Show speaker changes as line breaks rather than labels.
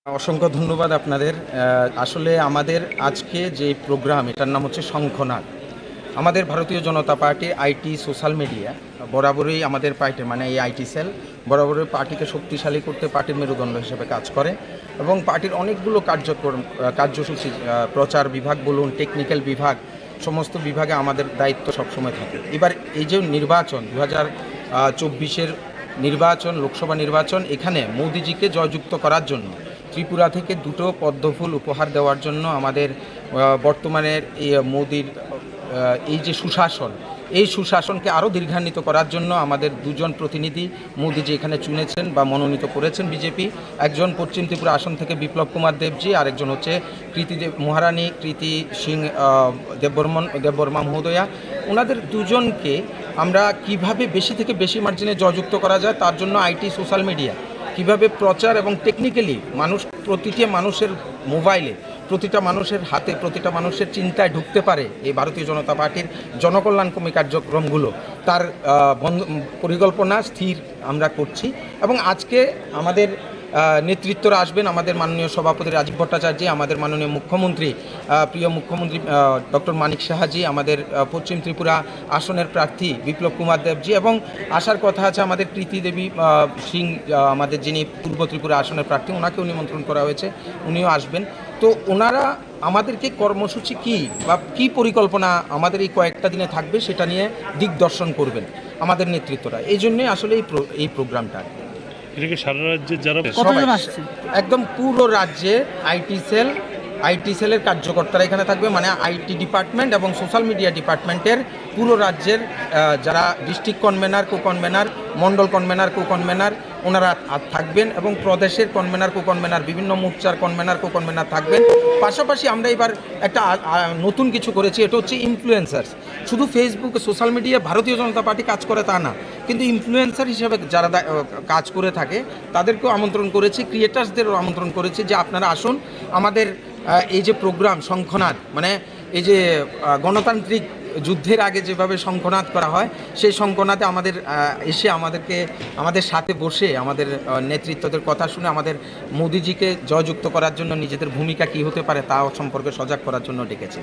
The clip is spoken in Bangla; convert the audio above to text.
অসংখ্য ধন্যবাদ আপনাদের। আসলে আমাদের আজকে যে প্রোগ্রাম, এটার নাম হচ্ছে শঙ্খনাদ। আমাদের ভারতীয় জনতা পার্টি আইটি সোশ্যাল মিডিয়া বরাবরই আমাদের পার্টি মানে এই আইটি সেল বরাবরই পার্টিকে শক্তিশালী করতে পার্টির মেরুদণ্ড হিসেবে কাজ করে এবং পার্টির অনেকগুলো কার্যসূচি, প্রচার বিভাগ বলুন, টেকনিক্যাল বিভাগ, সমস্ত বিভাগে আমাদের দায়িত্ব সবসময় থাকে। এবার এই যে নির্বাচন 2024-এর নির্বাচন, লোকসভা নির্বাচন, এখানে মোদিজিকে জয়যুক্ত করার জন্য ত্রিপুরা থেকে দুটো পদ্মফুল উপহার দেওয়ার জন্য আমাদের বর্তমানের মোদির এই যে সুশাসন, এই সুশাসনকে আরও দীর্ঘান্বিত করার জন্য আমাদের দুজন প্রতিনিধি মোদিজি এখানে চুনেছেন বা মনোনীত করেছেন বিজেপি। একজন পশ্চিম ত্রিপুরা আসন থেকে বিপ্লব কুমার দেবজি, আরেকজন হচ্ছে মহারানী কৃতি সিং দেববর্মা মহোদয়া। ওনাদের দুজনকে আমরা কিভাবে বেশি থেকে বেশি মার্জিনে জয়যুক্ত করা যায়, তার জন্য আইটি সোশ্যাল মিডিয়া কিভাবে প্রচার এবং টেকনিক্যালি প্রতিটা মানুষের মোবাইলে, প্রতিটা মানুষের হাতে, প্রতিটা মানুষের চিন্তায় ঢুকতে পারে এই ভারতীয় জনতা পার্টির জনকল্যাণকর্মী কার্যক্রমগুলো, তার পরিকল্পনা স্থির আমরা করছি। এবং আজকে আমাদের নেতৃত্বরা আসবেন আমাদের মাননীয় সভাপতি রাজীব ভট্টাচার্য, আমাদের মাননীয় মুখ্যমন্ত্রী, প্রিয় মুখ্যমন্ত্রী ডক্টর মানিক সাহাজি, আমাদের পশ্চিম ত্রিপুরা আসনের প্রার্থী বিপ্লব কুমার দেবজি, এবং আসার কথা আছে আমাদের কৃতি দেবী সিং, আমাদের যিনি পূর্ব ত্রিপুরা আসনের প্রার্থী, ওনাকেও নিমন্ত্রণ করা হয়েছে, উনিও আসবেন। তো ওনারা আমাদেরকে কর্মসূচি কী বা কী পরিকল্পনা আমাদের এই কয়েকটা দিনে থাকবে সেটা নিয়ে দিকদর্শন করবেন আমাদের নেতৃত্বরা। এই জন্যে আসলে এই প্রোগ্রামটা
এটা কি সারা রাজ্যের যারা
একদম পুরো রাজ্যে আইটি সেলের কার্যকর্তারা এখানে থাকবে, মানে আইটি ডিপার্টমেন্ট এবং সোশ্যাল মিডিয়া ডিপার্টমেন্টের পুরো রাজ্যের যারা ডিস্ট্রিক্ট কনভেনার, কো কনভেনার, মন্ডল কনভেনার, কো কনভেনার, ওনারা থাকবেন এবং প্রদেশের কনভেনার, কো কনভেনার, বিভিন্ন মোর্চার কনভেনার, কো কনভেনার থাকবেন। পাশাপাশি আমরা এবার একটা নতুন কিছু করেছি, এটা হচ্ছে ইনফ্লুয়েন্সার্স। শুধু ফেসবুক, সোশ্যাল মিডিয়া ভারতীয় জনতা পার্টি কাজ করে তা না, কিন্তু ইনফ্লুয়েন্সার হিসেবে যারা কাজ করে থাকে তাদেরকেও আমন্ত্রণ করেছি, ক্রিয়েটার্সদেরও আমন্ত্রণ করেছি যে আপনারা আসুন আমাদের এই যে প্রোগ্রাম শঙ্খনাদ, মানে এই যে গণতান্ত্রিক যুদ্ধের আগে যেভাবে শঙ্খনাদ করা হয়, সেই শঙ্খনাদে আমাদের এসে আমাদের সাথে বসে আমাদের নেতৃত্বদের কথা শুনে আমাদের মোদিজিকে জয়যুক্ত করার জন্য নিজেদের ভূমিকা কী হতে পারে তা সম্পর্কে সজাগ করার জন্য ডেকেছে।